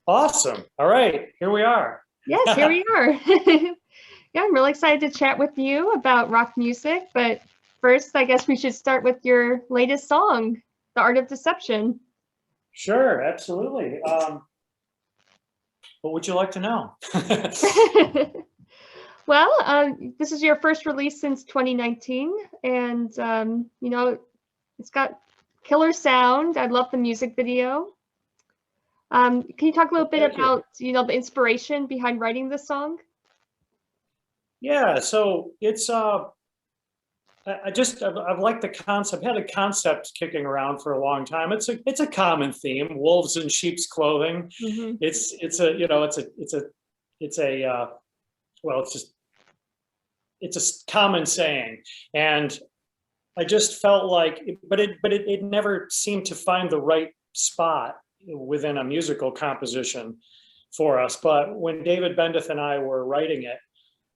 Awesome. All right, here we are. Yes, here we are. Yeah, I'm really excited to chat with you about rock music, but first, I guess we should start with your latest song, The Art of Deception. Sure, absolutely. What would you like to know? Well, this is your first release since 2019, and it's got killer sound. I love the music video. Can you talk a little bit about the inspiration behind writing this song? Yeah, so it's I've liked the concept. Had a concept kicking around for a long time. It's a common theme: wolves in sheep's clothing. Mm-hmm. It's a common saying, and I just felt like, it never seemed to find the right spot within a musical composition for us. But when David Bendeth and I were writing it,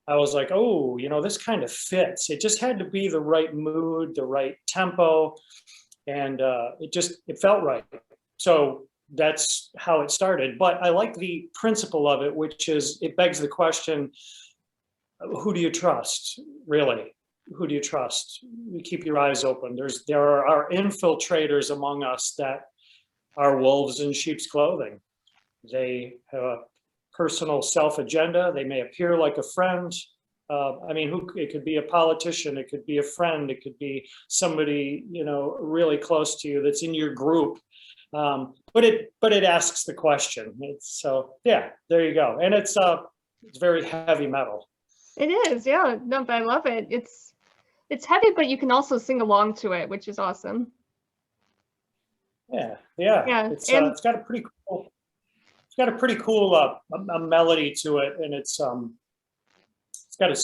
I was like, oh, this kind of fits. It just had to be the right mood, the right tempo, and it felt right. So that's how it started. But I like the principle of it, which is it begs the question, who do you trust, really? Who do you trust? You keep your eyes open. There are infiltrators among us that are wolves in sheep's clothing. They have a personal self-agenda. They may appear like a friend. It could be a politician, it could be a friend, it could be somebody, really close to you that's in your group. But it asks the question. There you go. And it's very heavy metal. It is, yeah. No, but I love it. It's heavy, but you can also sing along to it, which is awesome. Yeah. It's got a pretty cool melody to it, and it's got a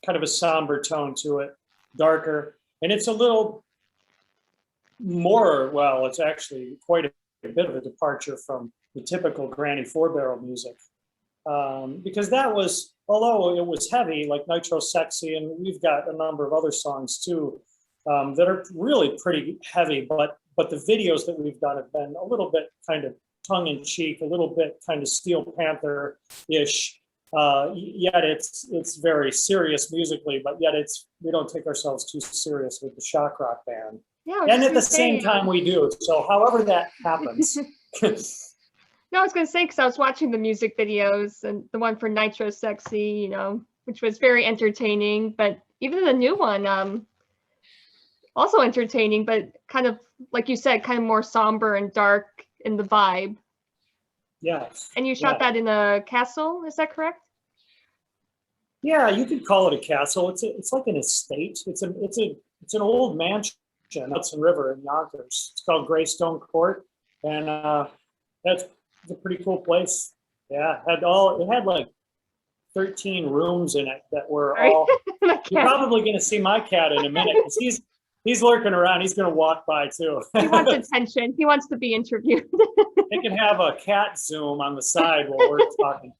kind of a somber tone to it, darker, and it's a little more. Well, it's actually quite a bit of a departure from the typical Granny four-barrel music, because that was, although it was heavy, like Nitro Sexy, and we've got a number of other songs too that are really pretty heavy, but the videos that we've done have been a little bit kind of tongue-in-cheek, a little bit kind of Steel Panther-ish, yet it's very serious musically, but yet we don't take ourselves too serious with the shock rock band. Yeah, and at the same time we do, so however that happens. No, I was going to say, because I was watching the music videos, and the one for Nitro Sexy, which was very entertaining, but even the new one, also entertaining, but kind of, like you said, kind of more somber and dark in the vibe. Yeah. And you shot that in a castle, is that correct? Yeah, you could call it a castle. It's like an estate. It's an old mansion, Hudson River in Yonkers. It's called Greystone Court, and it's a pretty cool place. Yeah, it had like 13 rooms in it that were all. You're probably going to see my cat in a minute, because he's lurking around. He's going to walk by too. He wants attention. He wants to be interviewed. They can have a cat Zoom on the side while we're talking.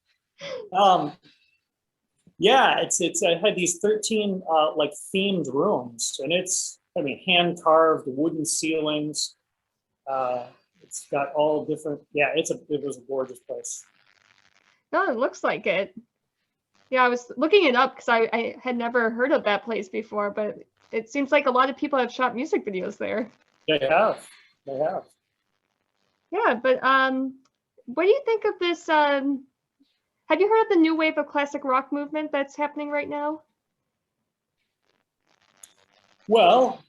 It had these 13 like themed rooms, and it's hand carved wooden ceilings. It's got all different. Yeah, it was a gorgeous place. No, it looks like it. Yeah, I was looking it up because I had never heard of that place before, but it seems like a lot of people have shot music videos there. They have. Yeah, but what do you think of this? Have you heard of the new wave of classic rock movement that's happening right now? Well,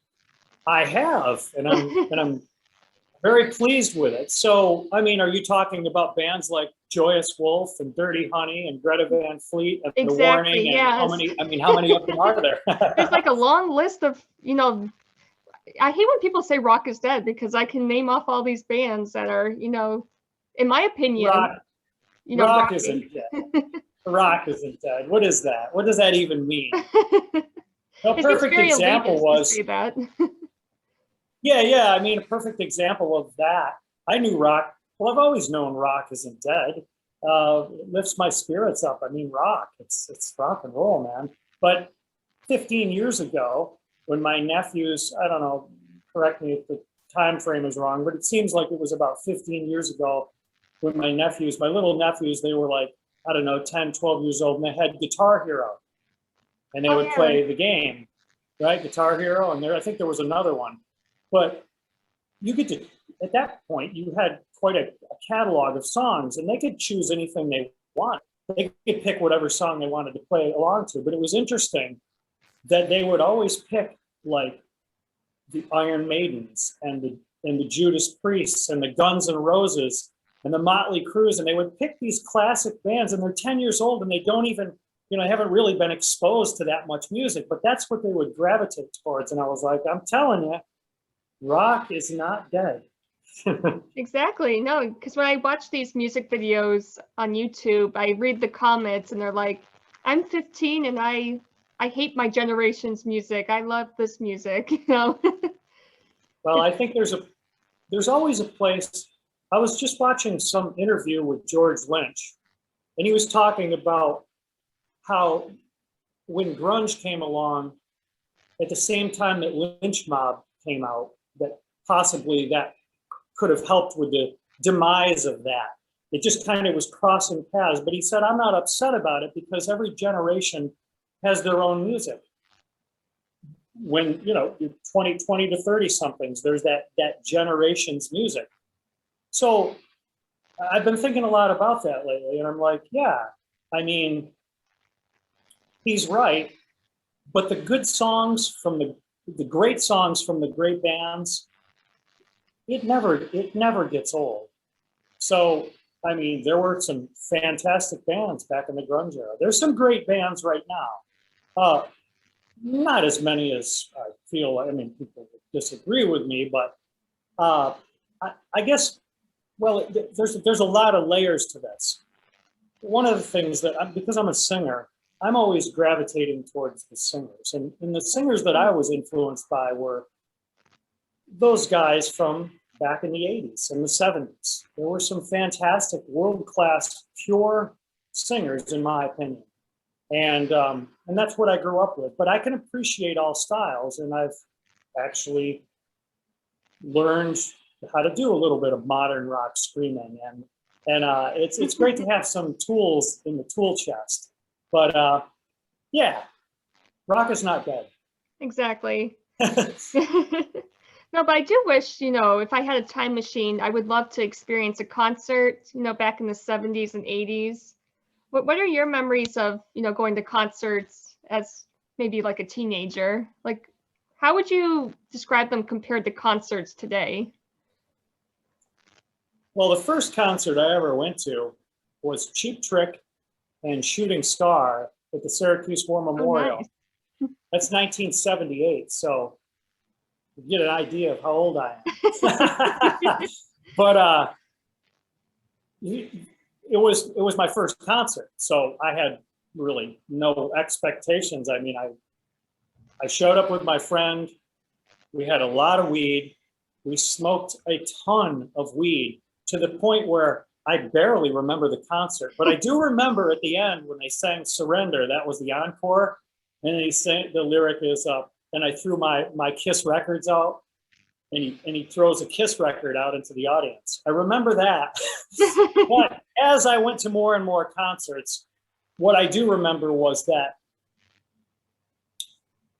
I have, and I'm very pleased with it. So, are you talking about bands like Joyous Wolf and Dirty Honey and Greta Van Fleet and exactly, The Warning? And yes. how many of them are there? There's like a long list of, I hate when people say rock is dead, because I can name off all these bands that are, in my opinion, rock isn't dead. Rock isn't dead. What is that? What does that even mean? A perfect example was that. Yeah. A perfect example of that. I knew rock. Well, I've always known rock isn't dead. It lifts my spirits up. Rock. It's rock and roll, man. But 15 years ago, when my nephews, I don't know, correct me if the time frame is wrong, but it seems like it was about 15 years ago, with my nephews, my little nephews, they were like, I don't know, 10, 12 years old, and they had Guitar Hero. And they Oh, would yeah. play the game, right? Guitar Hero, and I think there was another one. But you could, at that point, you had quite a catalog of songs, and they could choose anything they wanted. They could pick whatever song they wanted to play along to. But it was interesting that they would always pick like the Iron Maidens and the Judas Priests and the Guns N' Roses and the Motley Crues, and they would pick these classic bands, and they're 10 years old, and they don't even, haven't really been exposed to that much music, but that's what they would gravitate towards. And I was like, I'm telling you, rock is not dead. Exactly. No, because when I watch these music videos on YouTube, I read the comments and they're like, I'm 15 and I hate my generation's music. I love this music, Well, I think there's always a place. I was just watching some interview with George Lynch, and he was talking about how when grunge came along, at the same time that Lynch Mob came out, that possibly that could have helped with the demise of that. It just kind of was crossing paths. But he said, I'm not upset about it because every generation has their own music. When, you're 20 to 30 somethings, there's that generation's music. So I've been thinking a lot about that lately, and I'm like, yeah, I mean, he's right. But the good songs from the great songs from the great bands, it never gets old. So, I mean, there were some fantastic bands back in the grunge era. There's some great bands right now. Not as many as I feel. I mean, people disagree with me, but I guess, well, there's a lot of layers to this. One of the things that, because I'm a singer, I'm always gravitating towards the singers. And the singers that I was influenced by were those guys from back in the 80s and the 70s. There were some fantastic, world-class, pure singers, in my opinion. And that's what I grew up with. But I can appreciate all styles, and I've actually learned how to do a little bit of modern rock screaming. And it's great to have some tools in the tool chest. But yeah, rock is not dead. Exactly. No, but I do wish, if I had a time machine, I would love to experience a concert, back in the 70s and 80s. What are your memories of, going to concerts as maybe like a teenager? Like, how would you describe them compared to concerts today? Well, the first concert I ever went to was Cheap Trick and Shooting Star at the Syracuse War Memorial. Nice. That's 1978. So you get an idea of how old I am. But it was my first concert, so I had really no expectations. I mean, I showed up with my friend. We had a lot of weed. We smoked a ton of weed to the point where I barely remember the concert, but I do remember at the end when they sang "Surrender." That was the encore, and he sang, the lyric is and I threw my Kiss records out, and he throws a Kiss record out into the audience. I remember that. But as I went to more and more concerts, what I do remember was that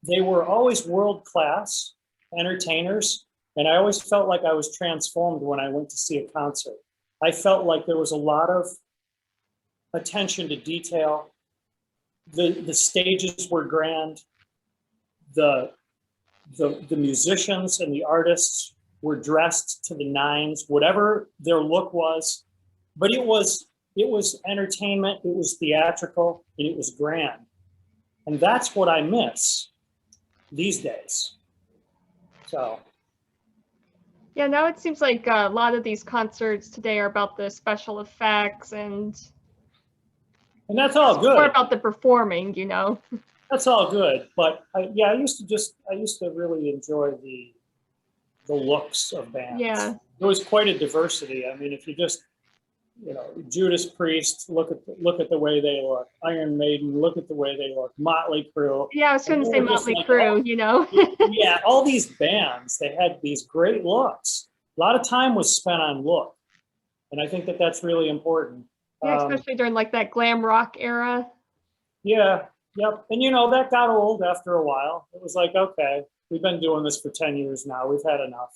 they were always world-class entertainers, and I always felt like I was transformed when I went to see a concert. I felt like there was a lot of attention to detail. The stages were grand. The musicians and the artists were dressed to the nines, whatever their look was. But it was entertainment, it was theatrical, and it was grand. And that's what I miss these days. So. Yeah, now it seems like a lot of these concerts today are about the special effects and that's all good. More about the performing, That's all good, but I used to really enjoy the looks of bands. Yeah. There was quite a diversity. I mean, if you just, Judas Priest, look at the way they look. Iron Maiden, look at the way they look. Motley Crue. Yeah, I was going to say Motley Crue, Yeah, all these bands, they had these great looks. A lot of time was spent on look. And I think that that's really important. Yeah, especially during like that glam rock era. Yeah, yep. And that got old after a while. It was like, okay, we've been doing this for 10 years now. We've had enough.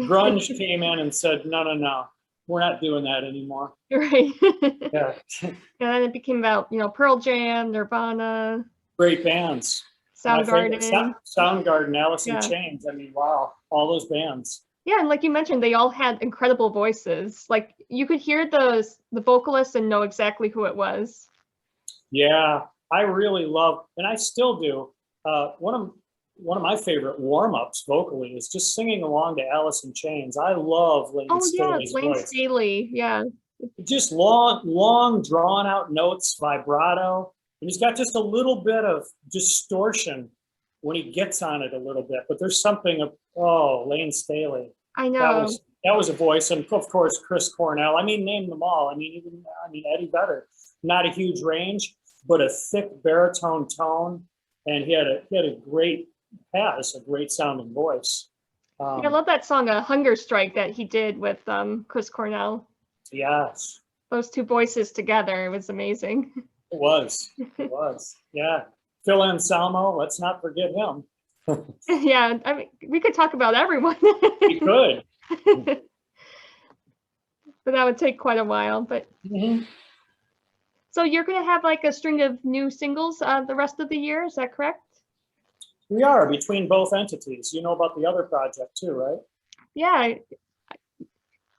Grunge came in and said, no, no, no, we're not doing that anymore. Right. Yeah. And then it became about, Pearl Jam, Nirvana, Great bands. Soundgarden. Soundgarden, Alice in Yeah. Chains. I mean, wow, all those bands. Yeah, and like you mentioned, they all had incredible voices. Like you could hear the vocalist and know exactly who it was. Yeah, I really love, and I still do. One of my favorite warm-ups vocally is just singing along to Alice in Chains. I love Lane Oh yeah, Staley's Lane voice. Staley. Yeah. Just long, drawn out notes, vibrato. And he's got just a little bit of distortion when he gets on it a little bit. But there's something of, Lane Staley. I know. That was a voice. And of course, Chris Cornell. I mean, name them all. I mean, Eddie Vedder. Not a huge range, but a thick baritone tone. And he has a great sounding voice. I love that song, Hunger Strike, that he did with Chris Cornell. Yes. Those two voices together, it was amazing. It was. Yeah. Phil Anselmo, let's not forget him. Yeah, I mean, we could talk about everyone. We could. But that would take quite a while. But So you're going to have like a string of new singles the rest of the year, is that correct? We are, between both entities. You know about the other project too, right? Yeah.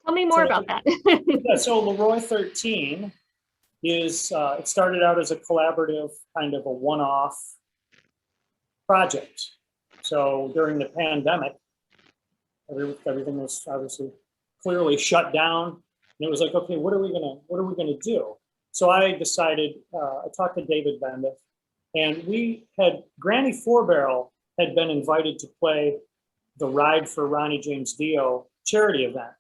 Tell me more about that. Yeah, so LeRoi 13 is, it started out as a collaborative, kind of a one-off project. So during the pandemic, everything was obviously clearly shut down. And it was like, okay, what are we gonna do? So I decided, I talked to David Bendeth, and Granny Four Barrel had been invited to play the Ride for Ronnie James Dio charity event.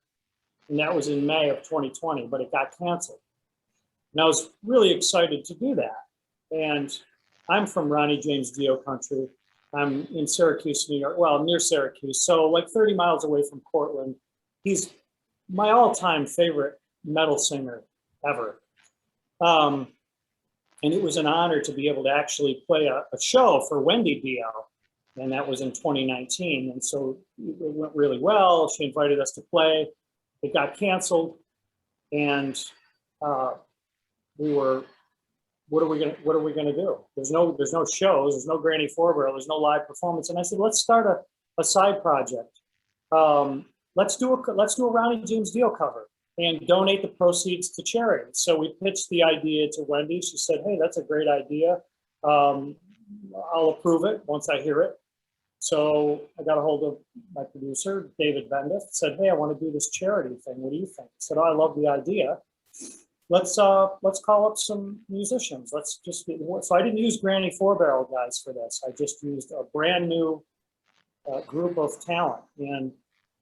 And that was in May of 2020, but it got canceled. And I was really excited to do that. And I'm from Ronnie James Dio country. I'm in Syracuse, New York, well, near Syracuse. So like 30 miles away from Portland. He's my all-time favorite metal singer ever. And it was an honor to be able to actually play a show for Wendy Dio. And that was in 2019. And so it went really well. She invited us to play. It got canceled, and we were, what are we gonna do? There's no shows, there's no Granny Four Barrel, there's no live performance. And I said, let's start a side project. Let's do a Ronnie James Dio cover and donate the proceeds to charity. So we pitched the idea to Wendy. She said, hey, that's a great idea. I'll approve it once I hear it. So I got a hold of my producer, David Bendeth, said, hey, I want to do this charity thing. What do you think? I said, oh, I love the idea. Let's call up some musicians. So I didn't use Granny Four Barrel guys for this. I just used a brand new group of talent. And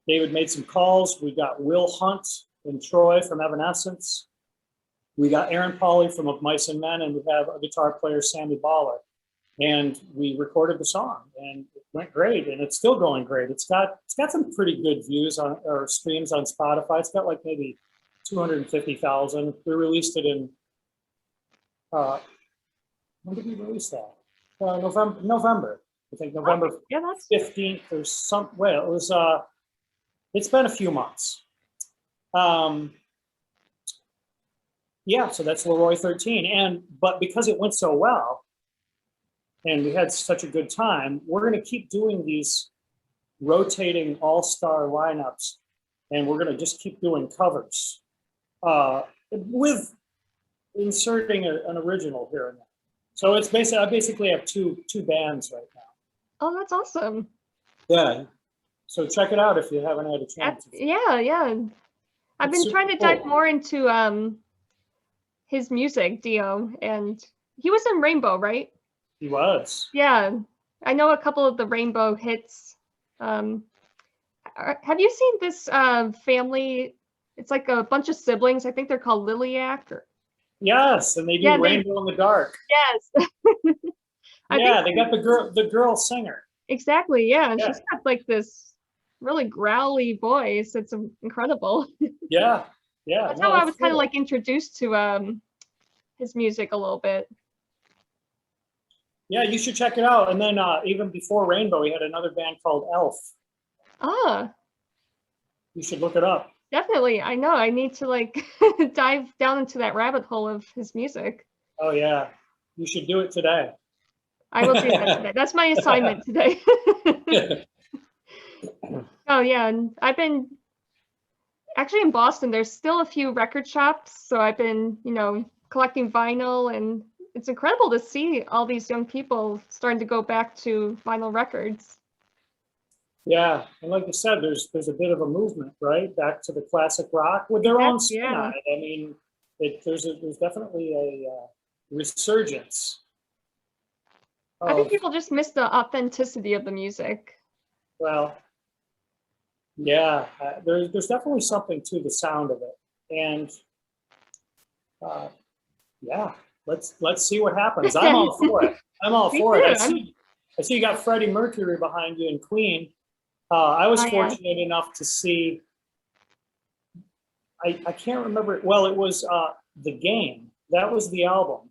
David made some calls. We got Will Hunt in Troy from Evanescence. We got Aaron Pauley from Of Mice and Men, and we have a guitar player, Sandy Baller. And we recorded the song, and it went great, and it's still going great. It's got some pretty good views or streams on Spotify. It's got like maybe 250,000. We released it in when did we release that? November. I think November 15th or some. Well, it was. It's been a few months. Yeah, so that's LeRoi 13, but because it went so well, and we had such a good time, we're going to keep doing these rotating all-star lineups, and we're going to just keep doing covers with inserting an original here and there. So it's I basically have two bands right now. Oh, that's awesome. Yeah. So check it out if you haven't had a chance. Yeah. I've been trying to dive more into his music, Dio, and he was in Rainbow, right? He was. Yeah, I know a couple of the Rainbow hits. Have you seen this family? It's like a bunch of siblings. I think they're called Liliac. Yes, and they do Rainbow in the Dark. Yes. Yeah, they got the girl singer. Exactly. Yeah, she's got like this really growly voice. It's incredible. Yeah, Yeah, That's no, how I it's was kind of cool. like introduced to his music a little bit. Yeah, you should check it out. And then even before Rainbow, he had another band called Elf. Ah, You should look it up. definitely. I know. I need to like dive down into that rabbit hole of his music. Oh yeah, you should do it today. I will do that today. That's my assignment today. Oh yeah, and I've been actually in Boston. There's still a few record shops, so I've been, collecting vinyl, and it's incredible to see all these young people starting to go back to vinyl records. Yeah, and like you said, there's a bit of a movement, right, back to the classic rock with their own Exactly, spin yeah. on it. I mean, there's definitely a resurgence I think of, people just miss the authenticity of the music. well, yeah, there's definitely something to the sound of it, and uh, yeah, let's see what happens. I'm all for it. I'm all Me for it. too. I see you got Freddie Mercury behind you in Queen. I was Oh yeah. fortunate enough to see. I can't remember. Well, it was The Game. That was the album.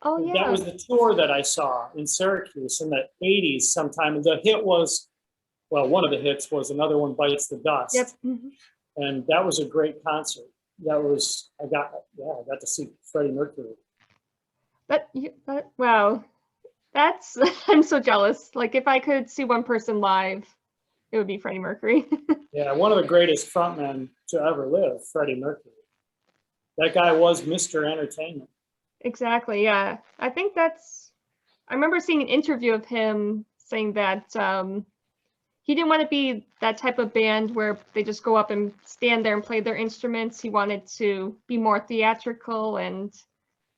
Oh That yeah. was the tour that I saw in Syracuse in the 80s sometime. And the hit was, well, one of the hits was Another One Bites the Yep. Dust. And that was a great concert. I got to see Freddie Mercury. Wow. That's I'm so jealous. Like if I could see one person live, it would be Freddie Mercury. Yeah, one of the greatest frontmen to ever live, Freddie Mercury. That guy was Mr. Entertainment. Exactly. Yeah. I remember seeing an interview of him saying that he didn't want to be that type of band where they just go up and stand there and play their instruments. He wanted to be more theatrical and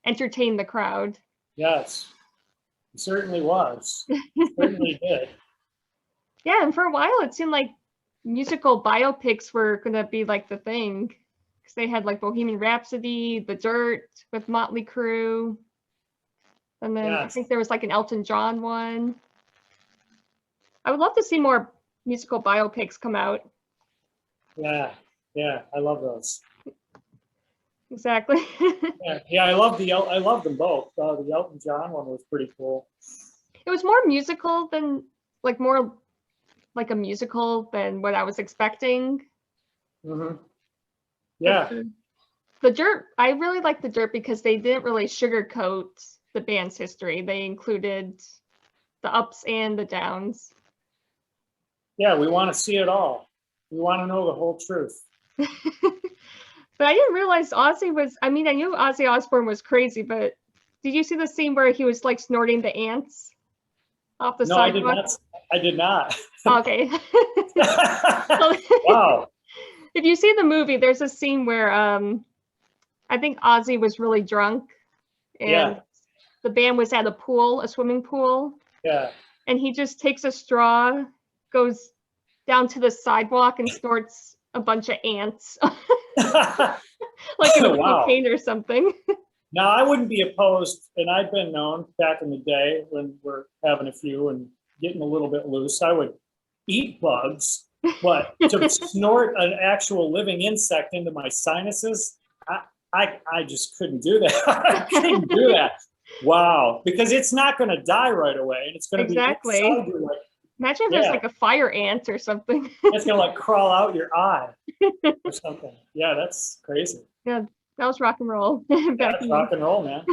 entertain the crowd. Yes, he certainly was. Certainly did. Yeah, and for a while it seemed like musical biopics were gonna be like the thing. Because they had like Bohemian Rhapsody, The Dirt with Motley Crue. And then I Yes. think there was like an Elton John one. I would love to see more musical biopics come out. Yeah. Yeah. I love those. Exactly. Yeah. I love them both. The Elton John one was pretty cool. It was more musical than more like a musical than what I was expecting. Mm-hmm. Yeah. The Dirt, I really like The Dirt because they didn't really sugarcoat the band's history. They included the ups and the downs. Yeah. We want to see it all. We want to know the whole truth. But I didn't realize Ozzy was, I mean, I knew Ozzy Osbourne was crazy, but did you see the scene where he was like snorting the ants off the No, sidewalk? I did not. Okay. Wow. If you see the movie, there's a scene where I think Ozzy was really drunk and Yeah. the band was at a pool, a swimming pool, Yeah. and he just takes a straw, goes down to the sidewalk and snorts a bunch of ants. Like it was Wow. cocaine or something. Now, I wouldn't be opposed, and I've been known back in the day when we're having a few and getting a little bit loose, I would eat bugs, but to snort an actual living insect into my sinuses, I just couldn't do that. I couldn't do that. Wow, because it's not going to die right away, and it's going to Exactly. be inside you, like, Imagine if there's like a fire ant or something. it's going to like crawl out your eye or something. Yeah, that's crazy. Yeah, that was rock and roll. Yeah, Back that's in rock and roll, man.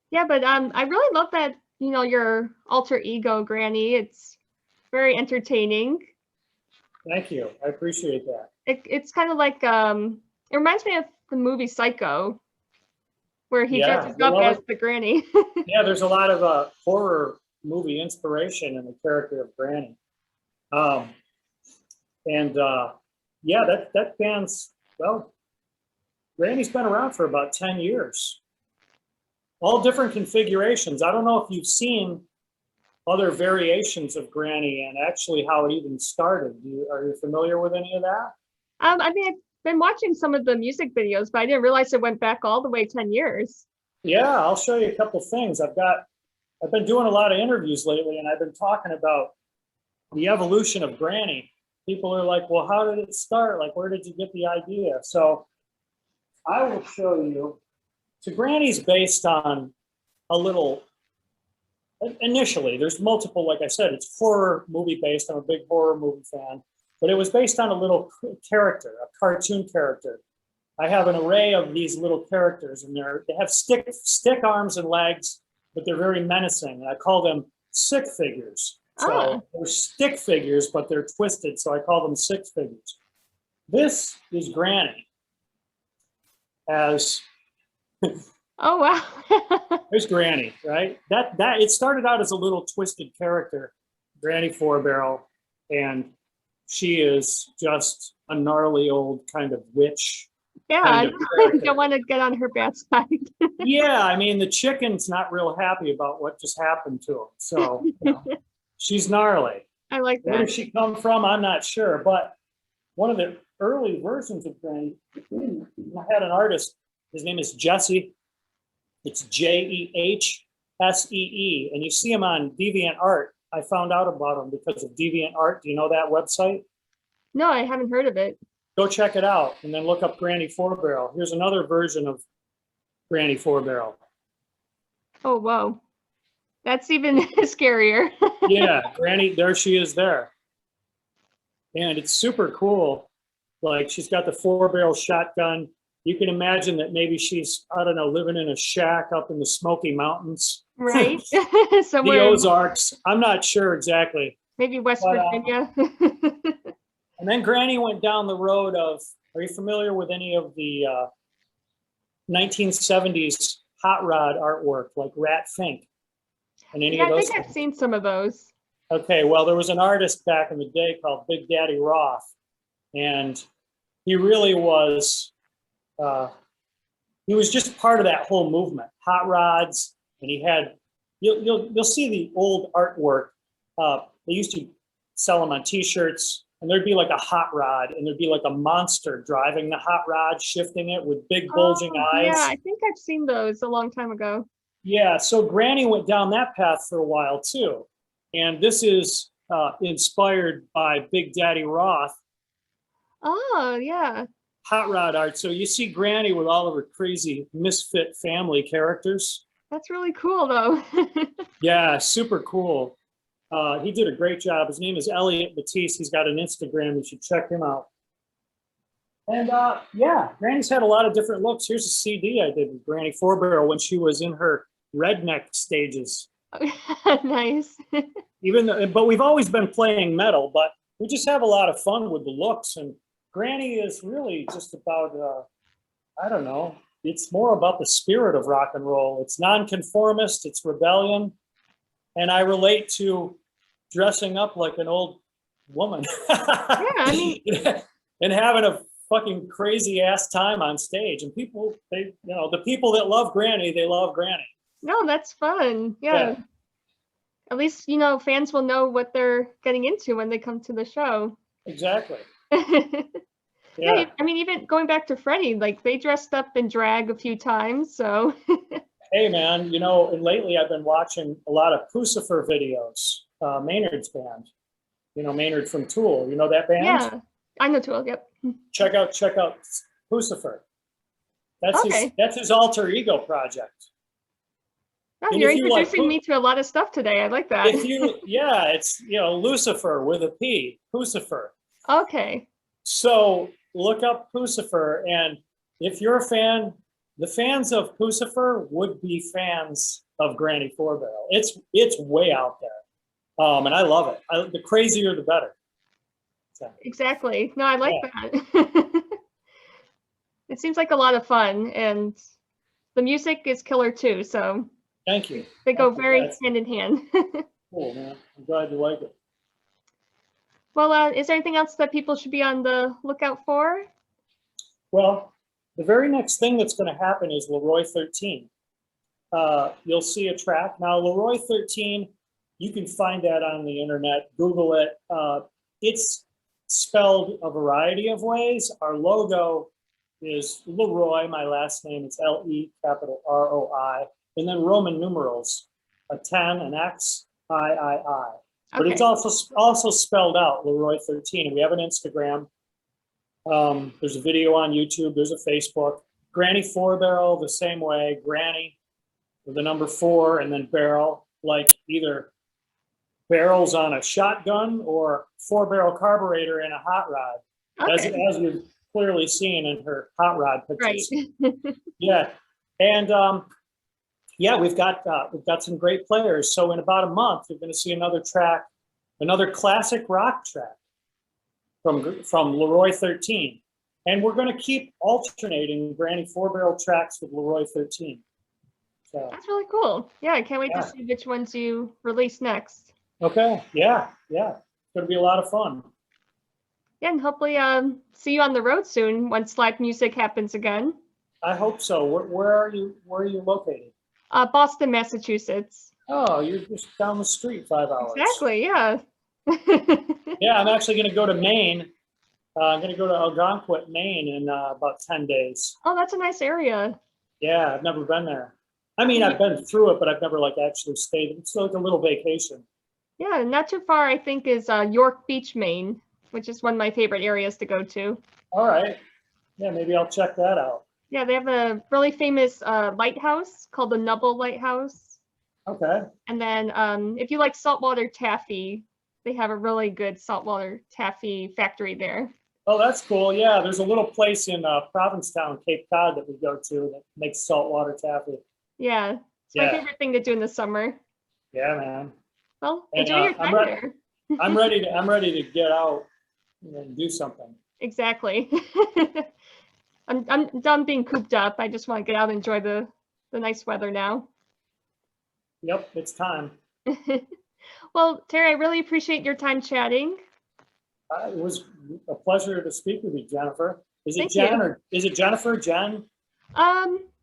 Yeah, but I really love that, your alter ego, Granny. It's very entertaining. Thank you. I appreciate that. It's kind of like it reminds me of the movie Psycho, where he dresses up as the Granny. Yeah, there's a lot of horror movie inspiration in the character of Granny. Yeah, that band's, well, Granny's been around for about 10 years. All different configurations. I don't know if you've seen other variations of Granny and actually how it even started. Are you familiar with any of that? I mean, I've been watching some of the music videos, but I didn't realize it went back all the way 10 years. Yeah, I'll show you a couple things. I've been doing a lot of interviews lately, and I've been talking about the evolution of Granny. people are like, well, how did it start? Like, where did you get the idea? So I will show you. So Granny's based on a little, initially, there's multiple, like I said, it's horror movie based. I'm a big horror movie fan, but it was based on a little character, a cartoon character. I have an array of these little characters, and they have stick arms and legs, but they're very menacing. And I call them sick figures. So they're stick figures, but they're twisted. So I call them sick figures. This is Granny. As Oh wow. there's Granny, right? That it started out as a little twisted character, Granny Four Barrel, and she is just a gnarly old kind of witch. Yeah, kind I of don't want to get on her bad side. Yeah, I mean the chicken's not real happy about what just happened to him. So she's gnarly. I like Where did that. she come from? I'm not sure, but one of the early versions of Granny, I had an artist. His name is Jesse. It's Jehsee, and you see him on DeviantArt. I found out about him because of DeviantArt. Do you know that website? No, I haven't heard of it. Go check it out, and then look up Granny Four Barrel. Here's another version of Granny Four Barrel. Oh, whoa. That's even scarier. Yeah, Granny, there she is there. And it's super cool. Like she's got the 4-barrel shotgun. You can imagine that maybe she's, I don't know, living in a shack up in the Smoky Mountains. Right? The Somewhere, Ozarks. I'm not sure exactly. maybe West But, Virginia. And then Granny went down the road of, are you familiar with any of the 1970s hot rod artwork, like Rat Fink? And any Yeah, of I those? think I've seen some of those. Okay, well, there was an artist back in the day called Big Daddy Roth, and he really was, he was just part of that whole movement, hot rods, and he had, you'll see the old artwork. They used to sell them on T-shirts, and there'd be like a hot rod, and there'd be like a monster driving the hot rod, shifting it with big bulging eyes. Yeah, I think I've seen those a long time ago. Yeah, so Granny went down that path for a while too. And this is inspired by Big Daddy Roth, Oh, yeah. hot rod art. So you see Granny with all of her crazy misfit family characters. That's really cool, though. Yeah, super cool. He did a great job. His name is Elliot Batiste. He's got an Instagram. You should check him out. And yeah, Granny's had a lot of different looks. Here's a CD I did with Granny Four Barrel when she was in her redneck stages. Nice. Even though, but we've always been playing metal, but we just have a lot of fun with the looks. And Granny is really just about, I don't know, it's more about the spirit of rock and roll. It's nonconformist, it's rebellion. And I relate to dressing up like an old woman. Yeah, I mean, and having a fucking crazy ass time on stage. And people, they, you know, the people that love Granny, they love Granny. no, that's fun. Yeah. At least, fans will know what they're getting into when they come to the show. Exactly. Yeah, I mean, even going back to Freddie, like they dressed up in drag a few times, so. Hey man, and lately I've been watching a lot of Pucifer videos, Maynard's band. Maynard from Tool. You know that band? Yeah, I know Tool. Yep. Check out Pucifer. Okay. That's his alter ego project. Oh, And you're if you like introducing me to a lot of stuff today. I like that. It's Lucifer with a P, Pucifer. Okay. So look up Pucifer, and if you're a fan, the fans of Pucifer would be fans of Granny Four Barrel. It's way out there, and I love it. The crazier, the better. So, Exactly. No, I like that. It seems like a lot of fun, and the music is killer too. So thank you. they go Thank you. very That's hand in hand. cool, man. I'm glad you like it. Well, is there anything else that people should be on the lookout for? Well, the very next thing that's going to happen is LeRoi 13. You'll see a track. Now, LeRoi 13, you can find that on the internet. Google it. It's spelled a variety of ways. Our logo is LeRoi, my last name. It's L-E, capital R-O-I. And then Roman numerals, a 10, an X, I. But it's Okay. also spelled out, LeRoi 13. We have an Instagram. There's a video on YouTube. There's a Facebook. Granny 4-barrel, the same way. Granny with the number 4 and then barrel, like either barrels on a shotgun or 4-barrel carburetor in a hot rod, Okay. as you've clearly seen in her hot rod Right. pictures. Yeah, and yeah, we've got some great players. So in about a month, you're going to see another track, another classic rock track from LeRoi 13, and we're going to keep alternating Granny 4-barrel tracks with LeRoi 13. So That's really cool. Yeah, I can't wait yeah. to see which ones you release next. Okay, yeah, it's going to be a lot of fun. Yeah, and hopefully see you on the road soon once live music happens again. I hope so. Where are you? Where are you located? Boston, Massachusetts. Oh, you're just down the street, 5 hours. Exactly, yeah. Yeah, I'm actually going to go to Maine. I'm going to go to Algonquin, Maine in about 10 days. Oh, that's a nice area. Yeah, I've never been there. I mean, I've been through it, but I've never like actually stayed. It's like a little vacation. Yeah, not too far, I think, is York Beach, Maine, which is one of my favorite areas to go to. All right. Yeah, maybe I'll check that out. Yeah, they have a really famous lighthouse called the Nubble Lighthouse. Okay. And then if you like saltwater taffy, they have a really good saltwater taffy factory there. Oh, that's cool. Yeah, there's a little place in Provincetown, Cape Cod that we go to that makes saltwater taffy. Yeah, it's my favorite thing to do in the summer. Yeah, man. Well, And, enjoy your time there. I'm ready to get out and do something. Exactly. I'm done being cooped up. I just want to get out and enjoy the nice weather now. Yep, it's time. Well, Terry, I really appreciate your time chatting. It was a pleasure to speak with you, Jennifer. Is it Thank Jen you. or is it Jennifer? Jen?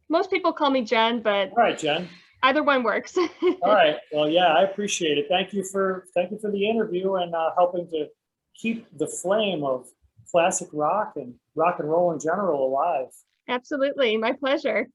Most people call me Jen, but All right, Jen. either one works. All right. Well, yeah, I appreciate it. Thank you for the interview and helping to keep the flame of classic rock and roll in general alive. Absolutely, my pleasure.